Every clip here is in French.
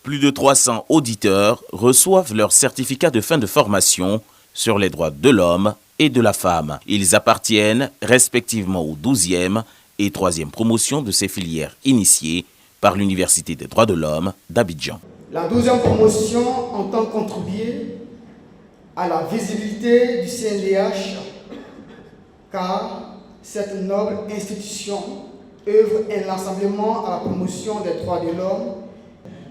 Plus de 300 auditeurs reçoivent leur certificat de fin de formation sur les droits de l'homme et de la femme. Ils appartiennent respectivement aux 12e et 3e promotions de ces filières initiées par l'Université des droits de l'homme d'Abidjan. La 12e promotion entend contribuer à la visibilité du CNDH car cette noble institution œuvre inlassablement à la promotion des droits de l'homme.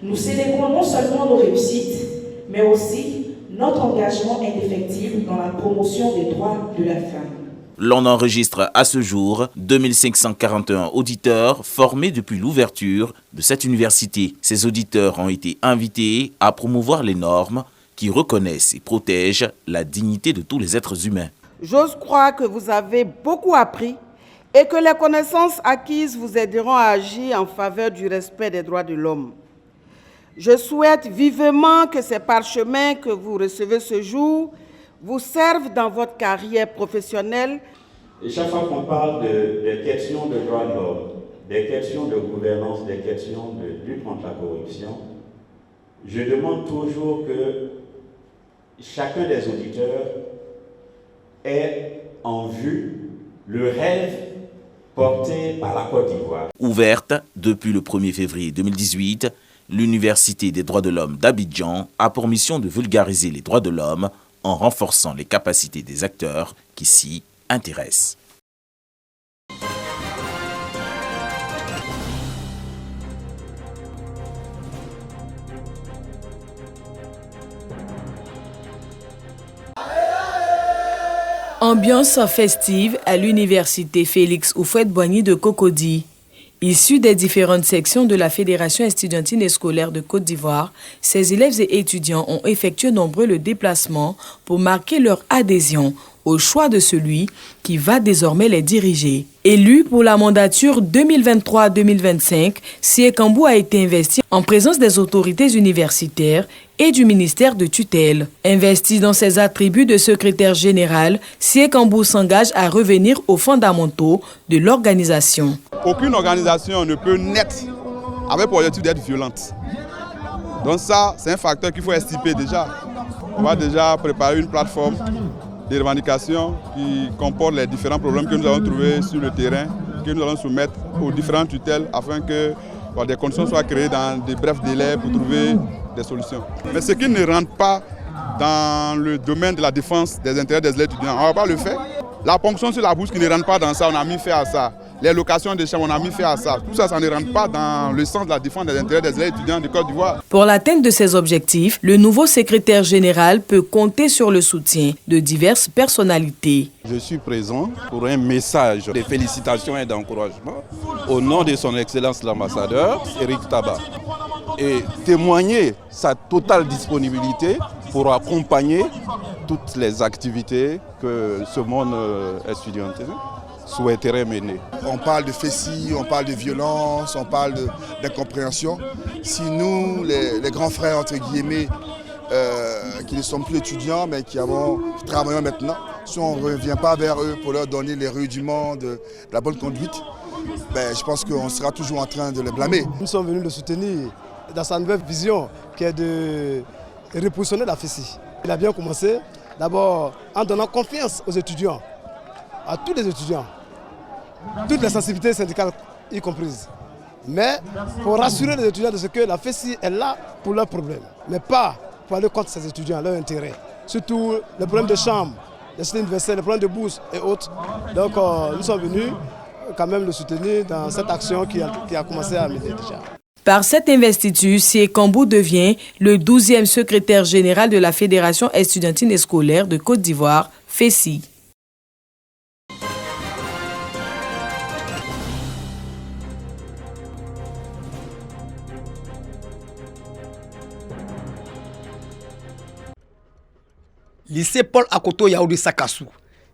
Nous célébrons non seulement nos réussites, mais aussi notre engagement indéfectible dans la promotion des droits de la femme. L'on enregistre à ce jour 2541 auditeurs formés depuis l'ouverture de cette université. Ces auditeurs ont été invités à promouvoir les normes qui reconnaissent et protègent la dignité de tous les êtres humains. J'ose croire que vous avez beaucoup appris et que les connaissances acquises vous aideront à agir en faveur du respect des droits de l'homme. Je souhaite vivement que ces parchemins que vous recevez ce jour vous servent dans votre carrière professionnelle. Et chaque fois qu'on parle des questions de droits de l'homme, des questions de gouvernance, des questions de lutte contre la corruption, je demande toujours que chacun des auditeurs ait en vue le rêve porté par la Côte d'Ivoire. Ouverte depuis le 1er février 2018, l'Université des droits de l'homme d'Abidjan a pour mission de vulgariser les droits de l'homme en renforçant les capacités des acteurs qui s'y intéressent. Ambiance festive à l'université Félix Houphouët-Boigny de Cocody. Issus des différentes sections de la Fédération estudiantine et scolaire de Côte d'Ivoire, ces élèves et étudiants ont effectué nombreux le déplacement pour marquer leur adhésion au choix de celui qui va désormais les diriger. Élu pour la mandature 2023-2025, Sié Kambou a été investi en présence des autorités universitaires et du ministère de tutelle. Investi dans ses attributs de secrétaire général, Sié Kambou s'engage à revenir aux fondamentaux de l'organisation. Aucune organisation ne peut naître avec pour objectif d'être violente. Donc ça, c'est un facteur qu'il faut estimer déjà. On va déjà préparer une plateforme de revendications qui comporte les différents problèmes que nous allons trouver sur le terrain, que nous allons soumettre aux différentes tutelles afin que des conditions soient créées dans de brefs délais pour trouver des solutions. Mais ce qui ne rentre pas dans le domaine de la défense des intérêts des étudiants, on ne va pas le faire. La ponction sur la bourse qui ne rentre pas dans ça, on a mis fait à ça. Les locations des chambres, on a mis fait à ça. Tout ça, ça ne rentre pas dans le sens de la défense des intérêts des étudiants de Côte d'Ivoire. Pour l'atteinte de ces objectifs, le nouveau secrétaire général peut compter sur le soutien de diverses personnalités. Je suis présent pour un message de félicitations et d'encouragement au nom de son Excellence l'ambassadeur Éric Tabar et témoigner sa totale disponibilité pour accompagner toutes les activités que ce monde estudiantin souhaiterait mener. On parle de fessis, on parle de violence, on parle d'incompréhension. Si nous, les grands frères, entre guillemets, qui ne sont plus étudiants, mais qui travaillons maintenant, si on ne revient pas vers eux pour leur donner les rudiments de la bonne conduite, je pense qu'on sera toujours en train de les blâmer. Nous sommes venus le soutenir dans sa nouvelle vision qui est de repositionner la fessie. Il a bien commencé, d'abord en donnant confiance aux étudiants, à tous les étudiants, toutes les sensibilités syndicales y comprises. Mais pour rassurer les étudiants de ce que la FESI est là pour leurs problèmes, mais pas pour aller contre ces étudiants, leurs intérêts. Surtout les problèmes de chambre, les cités universelles, les problèmes de bourse et autres. Donc nous sommes venus quand même le soutenir dans cette action qui a commencé à mener déjà. Par cette investiture, Sié Kambou devient le 12e secrétaire général de la Fédération estudiantine et scolaire de Côte d'Ivoire, FESI. Lycée Paul Akoto Yaoundé Sakassou,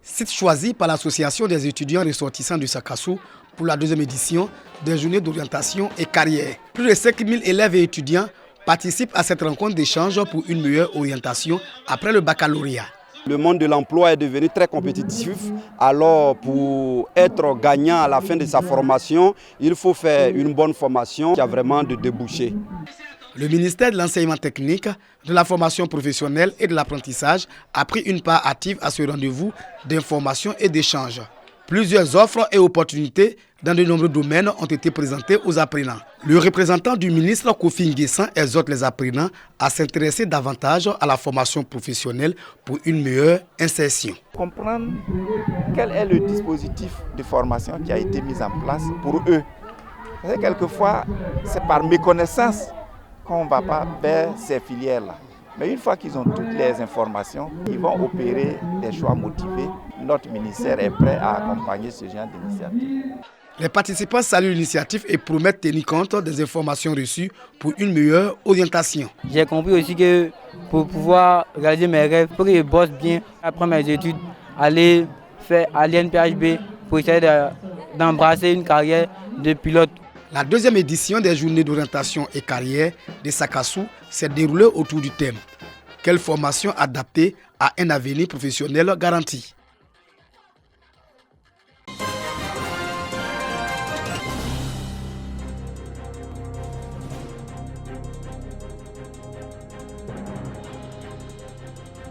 site choisi par l'association des étudiants ressortissants du Sakassou pour la 2e édition des journées d'orientation et carrière. Plus de 5000 élèves et étudiants participent à cette rencontre d'échange pour une meilleure orientation après le baccalauréat. Le monde de l'emploi est devenu très compétitif, alors pour être gagnant à la fin de sa formation, il faut faire une bonne formation qui a vraiment de débouchés. Le ministère de l'enseignement technique, de la formation professionnelle et de l'apprentissage a pris une part active à ce rendez-vous d'information et d'échange. Plusieurs offres et opportunités dans de nombreux domaines ont été présentées aux apprenants. Le représentant du ministre Kofi Nguessan exhorte les apprenants à s'intéresser davantage à la formation professionnelle pour une meilleure insertion. Comprendre quel est le dispositif de formation qui a été mis en place pour eux. Parce que quelquefois, c'est par méconnaissance qu'on ne va pas vers ces filières-là. Mais une fois qu'ils ont toutes les informations, ils vont opérer des choix motivés. Notre ministère est prêt à accompagner ce genre d'initiative. Les participants saluent l'initiative et promettent tenir compte des informations reçues pour une meilleure orientation. J'ai compris aussi que pour pouvoir réaliser mes rêves, pour que je bosse bien après mes études, aller faire à l'INPHB pour essayer d'embrasser une carrière de pilote. La deuxième édition des journées d'orientation et carrière de Sakassou s'est déroulée autour du thème « Quelle formation adaptée à un avenir professionnel garanti ?»